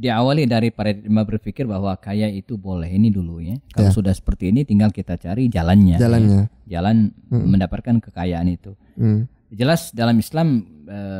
diawali dari paradigma berpikir bahwa kaya itu boleh ini dulu ya. Kalau sudah seperti ini tinggal kita cari jalannya. Jalan mendapatkan kekayaan itu. Jelas dalam Islam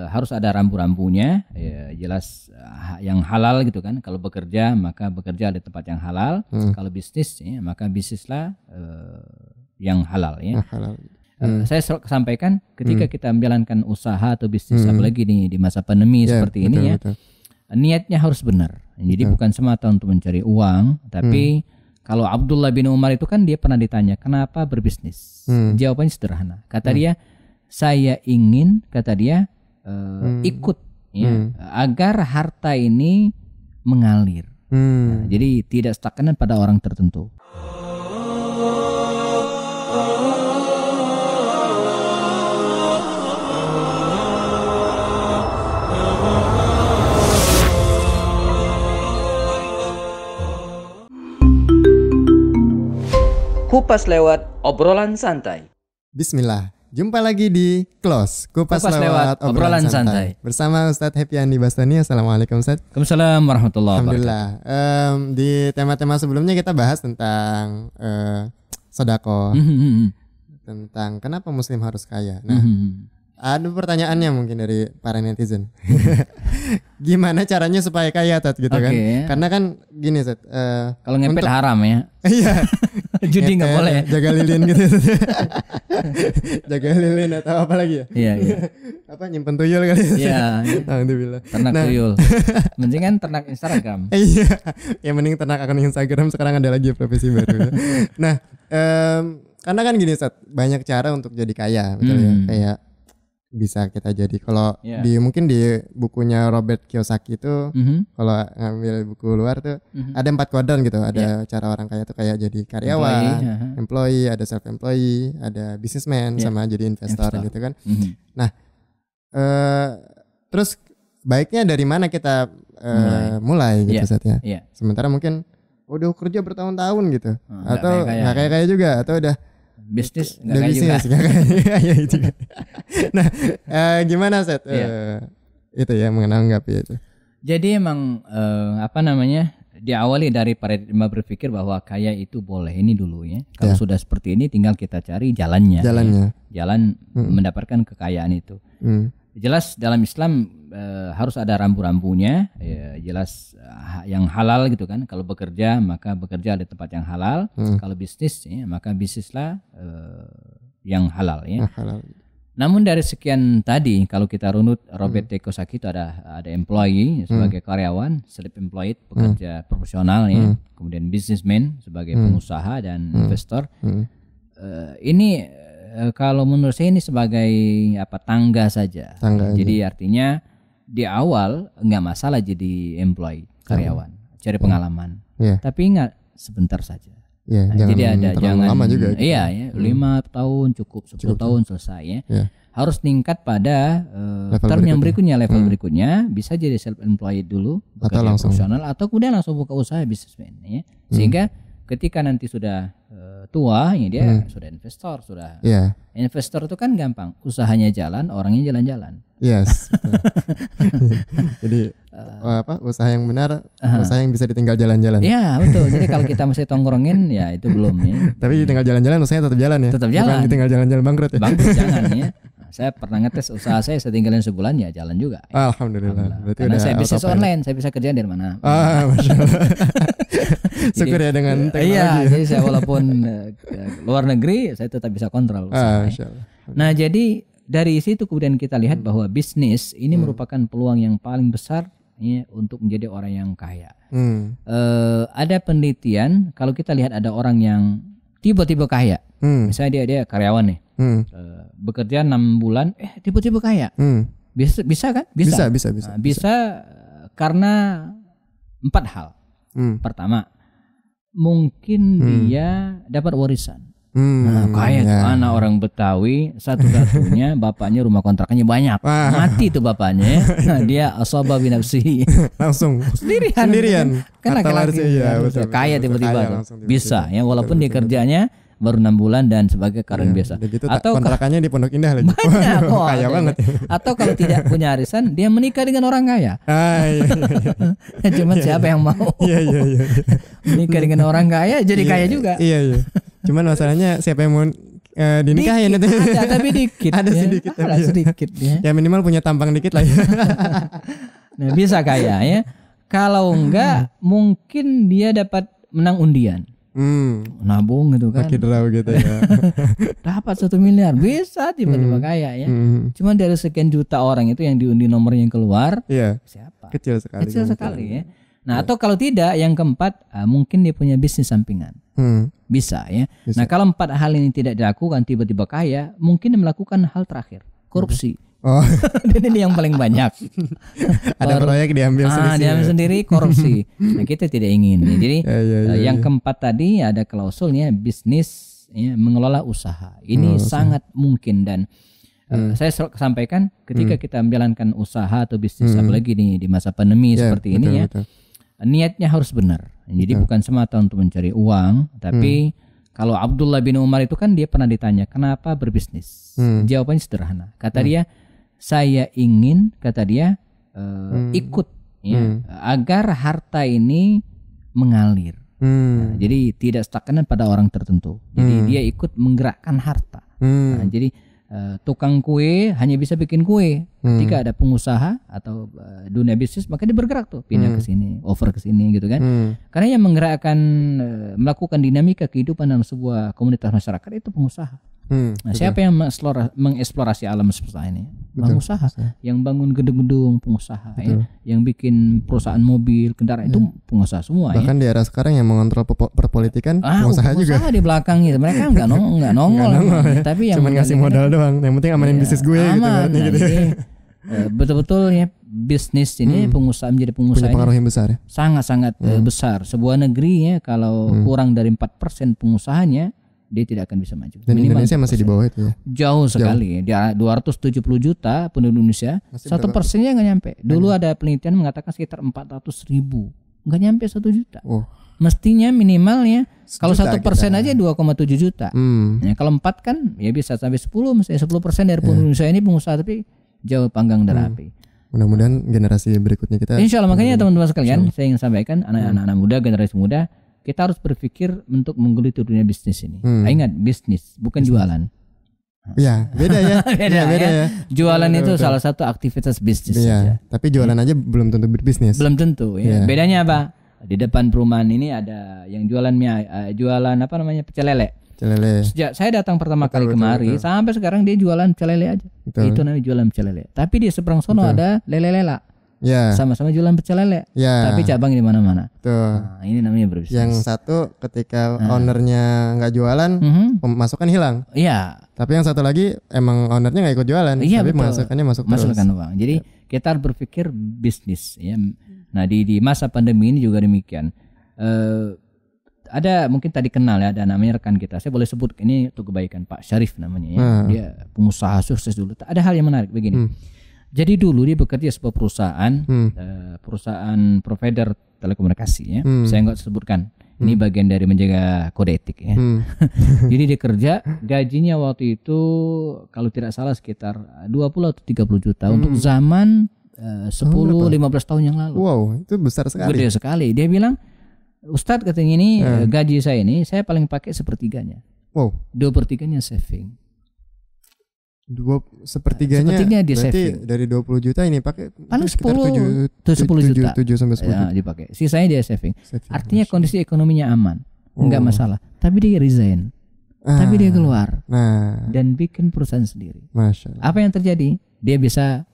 harus ada rambu-rambunya, ya, jelas yang halal gitu kan. Kalau bekerja maka bekerja di tempat yang halal. Kalau bisnis ya, maka bisnislah yang halal ya. Saya sampaikan ketika kita menjalankan usaha atau bisnis apalagi di masa pandemi seperti ini ya. Niatnya harus benar. Jadi bukan semata untuk mencari uang, tapi kalau Abdullah bin Umar itu kan dia pernah ditanya, "Kenapa berbisnis?" Jawabannya sederhana. Kata dia, "Saya ingin," kata dia, "ikut ya, agar harta ini mengalir." Nah, jadi tidak stagnan pada orang tertentu. Kupas lewat obrolan santai. Bismillah, jumpa lagi di Close Kupas lewat obrolan santai bersama Ustadz Happy Andi Bastani. Assalamualaikum Ustadz. Waalaikumsalam warahmatullahi wabarakatuh. Alhamdulillah. Di tema-tema sebelumnya kita bahas tentang sedekah, tentang kenapa Muslim harus kaya. Nah, ada pertanyaannya mungkin dari para netizen. Gimana caranya supaya kaya Tat gitu kan? Karena kan gini Tat, kalau ngepet haram ya. Iya. Judi nggak boleh. Jaga lilin gitu. Jaga lilin atau apa lagi ya? Iya. Apa nyimpen tuyul kali? Iya. Alhamdulillah. Ternak tuyul. Mending kan ternak Instagram. Iya. Yang mending ternak akun Instagram, sekarang ada lagi profesi baru. Nah, karena kan gini Ustaz, banyak cara untuk jadi kaya, betul ya? Kayak bisa kita jadi kalau mungkin di bukunya Robert Kiyosaki itu kalau ngambil buku luar tuh ada 4 kuadran gitu, ada cara orang kaya tuh kayak jadi karyawan, employee, ada self employee, ada businessman, sama jadi investor gitu kan. Nah, terus baiknya dari mana kita mulai gitu Ustaz ya. Sementara mungkin udah kerja bertahun-tahun gitu, atau nggak kaya juga, atau udah bisnis nggak juga. Nah, gimana Set? Itu ya menanggapi itu. Jadi emang diawali dari paradigma berpikir bahwa kaya itu boleh ini dulu ya. Kalau sudah seperti ini tinggal kita cari jalannya. Jalan mendapatkan kekayaan itu. Jelas dalam Islam harus ada rambu-rambunya, ya, jelas yang halal gitu kan. Kalau bekerja maka bekerja di tempat yang halal. Kalau bisnis ya, maka bisnislah yang halal ya. Namun dari sekian tadi, kalau kita runut Robert Kiyosaki itu ada employee sebagai karyawan, self-employed pekerja profesional ya, kemudian businessman sebagai pengusaha dan investor. Ini kalau menurut saya ini sebagai tangga saja. Jadi artinya di awal nggak masalah jadi employee karyawan, cari pengalaman. Tapi ingat sebentar saja. Jadi jangan lama juga. Gitu. 5 tahun cukup, 10 tahun selesai ya. Harus tingkat pada term yang berikutnya, level berikutnya, bisa jadi self employed dulu, bekerja profesional, atau kemudian langsung buka usaha bisnismen ya. Sehingga ketika nanti sudah tua ya dia sudah investor, investor itu kan gampang, usahanya jalan, orangnya jalan-jalan. Yes. Jadi usaha yang benar, usaha yang bisa ditinggal jalan-jalan. Iya betul. Jadi kalau kita masih tongkrongin ya itu belum ya. Tapi tinggal jalan-jalan, usahanya tetap jalan ya. Tetap jalan. Bukan ditinggal jalan-jalan bangkrut ya. Bangkrut jangan ya. Saya pernah ngetes usaha saya tinggalin sebulan ya jalan juga. Alhamdulillah. Berarti karena saya bisnis online, saya bisa kerja dari mana. Masya Allah. Syukur ya dengan teknologi. Iya, jadi saya walaupun luar negeri saya tetap bisa kontrol usaha. Nah jadi dari situ kemudian kita lihat bahwa bisnis ini merupakan peluang yang paling besar ya, untuk menjadi orang yang kaya. Ada penelitian kalau kita lihat ada orang yang tiba-tiba kaya, misalnya dia karyawan nih, bekerja 6 bulan, tiba-tiba kaya, bisa kan? Bisa karena 4 hal. Pertama, mungkin dia dapat warisan. Kaya mana orang Betawi satu-satunya bapaknya rumah kontrakannya banyak, mati tuh bapaknya. Nah, dia asaba binafsihi langsung sendirian. Kan laki-laki kaya tiba-tiba bisa ya, walaupun dia kerjanya baru 6 bulan dan sebagai karyawan biasa. Gitu, atau kontrakannya di Pondok Indah lagi. Banyak kok. Kaya banget. Atau kalau tidak punya arisan, dia menikah dengan orang kaya. Cuman siapa yang mau? Menikah dengan orang kaya jadi kaya juga. Iya. Cuman masalahnya siapa yang mau dinikahin itu? Ada tapi dikit. Ada sedikit ya. Ya minimal punya tampang dikit lah ya. Nah, bisa kaya ya. Kalau enggak mungkin dia dapat menang undian. Nabung gitu kan. Pakai draw gitu ya. Dapat 1 miliar bisa tiba-tiba kaya ya. Cuman dari sekian juta orang itu yang diundi nomornya yang keluar. Iya. Siapa? Kecil sekali ya. Nah, atau kalau tidak yang keempat mungkin dia punya bisnis sampingan. Bisa ya. Nah, kalau 4 hal ini tidak dilakukan tiba-tiba kaya, mungkin dia melakukan hal terakhir, korupsi. Dan ini yang paling banyak. Ada proyek diambil sendiri korupsi. Nah, kita tidak ingin. Jadi yang keempat tadi ada klausulnya bisnis ya, mengelola usaha. Ini sangat mungkin dan saya sampaikan ketika kita menjalankan usaha atau bisnis apalagi di masa pandemi seperti ini ya. Niatnya harus benar. Jadi bukan semata untuk mencari uang, tapi kalau Abdullah bin Umar itu kan dia pernah ditanya kenapa berbisnis. Jawabannya sederhana. Kata dia, saya ingin, ikut ya, agar harta ini mengalir. Nah, jadi tidak stagnan pada orang tertentu. Jadi dia ikut menggerakkan harta. Nah, jadi tukang kue hanya bisa bikin kue. Ketika ada pengusaha atau dunia bisnis maka dia bergerak tuh, pindah ke sini, over ke sini gitu kan. Karena yang menggerakkan melakukan dinamika kehidupan dalam sebuah komunitas masyarakat itu pengusaha. Nah, siapa yang mengeksplorasi alam semesta ini? Pengusaha. Yang bangun gedung-gedung pengusaha ya. Yang bikin perusahaan mobil, kendaraan itu pengusaha semua. Bahkan di era sekarang yang mengontrol perpolitikan pengusaha juga. Pengusaha di belakang gitu. Mereka enggak nongol ya. Tapi yang cuma ngasih modal doang. Yang penting amanin bisnis gue gitu. Betul-betul ya bisnis ini pengusaha menjadi pengusaha punya pengaruh yang besar ya? Sangat-sangat besar. Sebuah negeri ya kalau kurang dari 4% pengusahanya dia tidak akan bisa maju. Dan Indonesia masih di bawah itu ya? Jauh sekali. Dia 270 juta penduduk Indonesia, 1%-nya nggak nyampe. Dulu ada penelitian mengatakan sekitar 400.000, nggak nyampe 1 juta. Mestinya minimalnya kalau 1% aja 2,7 juta. Ya, kalau 4 kan ya bisa sampai 10, misalnya 10% dari penduduk Indonesia ini pengusaha, tapi jauh panggang dari api. Mudah-mudahan generasi berikutnya kita. Insya Allah, makanya teman-teman sekalian, saya ingin sampaikan anak-anak muda, generasi muda, kita harus berpikir untuk menggeluti dunia bisnis ini. Ingat, bisnis bukan jualan. Ya, beda ya. beda ya. Jualan itu salah satu aktivitas bisnis. Iya. Tapi jualan aja belum tentu berbisnis. Belum tentu. Ya. Bedanya apa? Di depan perumahan ini ada yang jualan pecel lele. Sejak saya datang pertama kali kemari sampai sekarang dia jualan pecel lele aja. Itu namanya jualan pecel lele. Tapi di seberang sono ada lele-lela. Ya. Sama-sama jualan pecel lele. Ya. Tapi cabang di mana-mana. Nah, ini namanya berbisnis. Yang satu ketika ownernya nggak jualan, pemasukan hilang. Iya. Tapi yang satu lagi emang ownernya nggak ikut jualan, tapi pemasukannya masukkan uang. Jadi kita harus berpikir bisnis. Ya. Nah di masa pandemi ini juga demikian. Ada mungkin tadi kenal ya, ada namanya rekan kita. Saya boleh sebut ini untuk kebaikan, Pak Syarif namanya ya. Dia pengusaha sukses dulu. Ada hal yang menarik begini. Jadi dulu dia bekerja di sebuah perusahaan provider telekomunikasi ya. Saya nggak sebutkan. Ini bagian dari menjaga kode etik ya. Jadi dia kerja, gajinya waktu itu kalau tidak salah sekitar 20 atau 30 juta untuk zaman 10-15 tahun yang lalu. Wow, itu besar sekali. Gede sekali. Dia bilang, Ustadz katanya ini gaji saya ini saya paling pakai sepertiganya. Wow. 2/3-nya saving. 2/3-nya di saving. Dari 20 juta ini pakai paling 10 juta. 7 sampai 10 juta dipakai. Sisanya dia saving. Artinya kondisi ekonominya aman. Enggak masalah. Tapi dia resign. Tapi dia keluar. Dan bikin perusahaan sendiri. Masya Allah. Apa yang terjadi? Dia bisa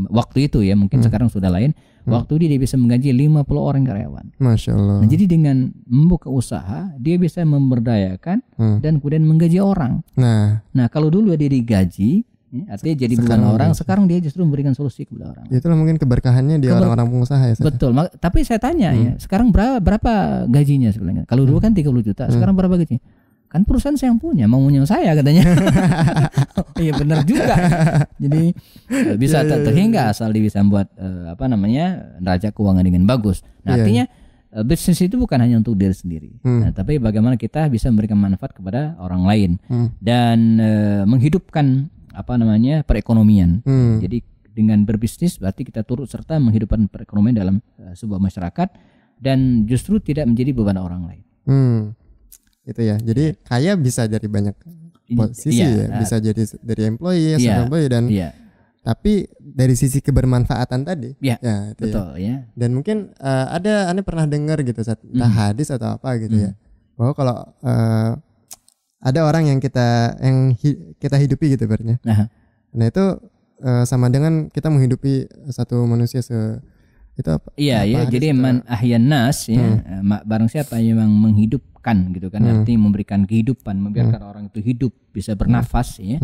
waktu itu ya, mungkin sekarang sudah lain. Waktu dia bisa menggaji 50 orang karyawan. Masya Allah. Nah, jadi dengan membuka usaha, dia bisa memberdayakan dan kemudian menggaji orang. Nah kalau dulu dia digaji, artinya jadi beban orang. Sekarang dia justru memberikan solusi kepada orang. Itulah mungkin keberkahannya dia orang-orang pengusaha ya. Betul. Tapi saya tanya ya, sekarang berapa gajinya sebenarnya? Kalau dulu kan 30 juta, sekarang berapa gajinya? Kan perusahaan saya yang punya, maunya saya katanya. Iya benar juga. Jadi bisa terhingga asal dia bisa membuat neraca keuangan dengan bagus. Nah, artinya bisnis itu bukan hanya untuk diri sendiri, tapi bagaimana kita bisa memberikan manfaat kepada orang lain dan menghidupkan perekonomian. Jadi dengan berbisnis berarti kita turut serta menghidupkan perekonomian dalam sebuah masyarakat dan justru tidak menjadi beban orang lain. Itu ya. Jadi kaya bisa dari banyak posisi ya, bisa jadi dari employee, employee dan tapi dari sisi kebermanfaatan tadi, ya betul ya. Dan mungkin Anda pernah dengar gitu, entah hadis atau apa gitu ya, bahwa kalau ada orang yang kita hidupi gitu berarti. Nah itu sama dengan kita menghidupi satu manusia itu apa? Iya. Jadi man ahyan nas ya, barang siapa yang menghidupkan gitu kan, artinya memberikan kehidupan, membiarkan orang itu hidup, bisa bernafas ya.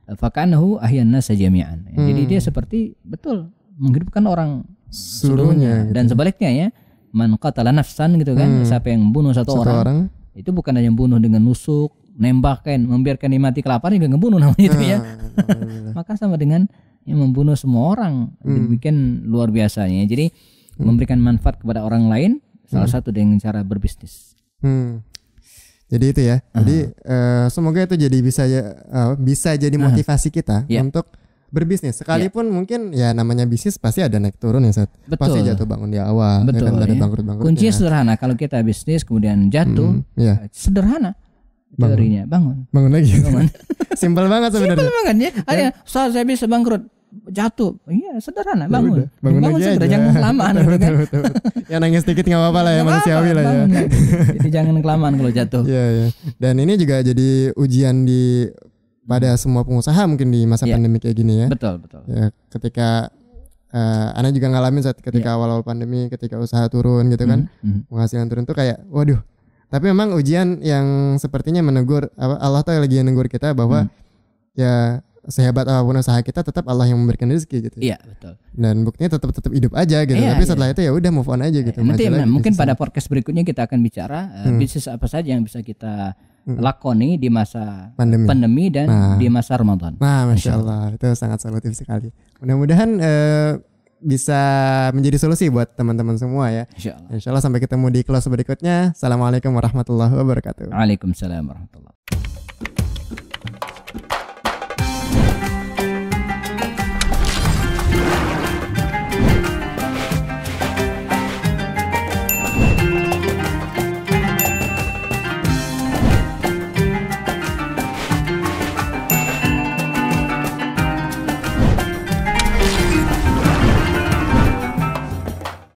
Fakanahu ahyan nas jami'an. Jadi dia seperti betul menghidupkan orang seluruhnya gitu. Dan sebaliknya ya, man qatala nafsan gitu kan, siapa yang membunuh satu orang itu bukan hanya membunuh dengan nusuk, nembakkan, membiarkan dia mati kelaparan juga ngebunuh namanya itu ya. Maka sama dengan yang membunuh semua orang. Demikian luar biasanya. Jadi memberikan manfaat kepada orang lain salah satu dengan cara berbisnis. Jadi itu ya. Jadi semoga itu jadi bisa jadi motivasi kita untuk berbisnis. Sekalipun mungkin ya namanya bisnis pasti ada naik turun ya, pasti jatuh bangun di awal. Betul. Ada bangkrut-bangkrut. Kuncinya sederhana. Kalau kita bisnis kemudian jatuh, sederhana. Teorinya bangun lagi. Simpel banget sebenarnya. Simpel banget ya. Ada saya bisa bangkrut, jatuh. Iya, sederhana, bangun lagi segera, aja. jangan kelamaan. Betul. Ya nangis sedikit nggak apa-apa lah ya, manusiawi lah ya. Jadi jangan kelamaan kalau jatuh. Iya. Dan ini juga jadi ujian pada semua pengusaha mungkin di masa pandemi kayak gini ya. Betul. Ya, ketika Ana juga ngalamin saat ketika awal-awal pandemi, ketika usaha turun gitu kan, penghasilan turun tuh kayak waduh. Tapi memang ujian yang sepertinya menegur, Allah tuh lagi menegur kita bahwa ya sehebat apapun usaha kita tetap Allah yang memberikan rezeki gitu. Iya, betul. Dan buktinya tetap hidup aja gitu. Tapi setelah itu ya udah move on aja gitu. Nanti mungkin pada podcast berikutnya kita akan bicara bisnis apa saja yang bisa kita lakoni di masa pandemi dan di masa Ramadan. Nah, Masya Allah, itu sangat solutif sekali. Mudah-mudahan bisa menjadi solusi buat teman-teman semua ya. Insya Allah sampai ketemu di close berikutnya. Assalamualaikum warahmatullahi wabarakatuh. Waalaikumsalam warahmatullahi wabarakatuh.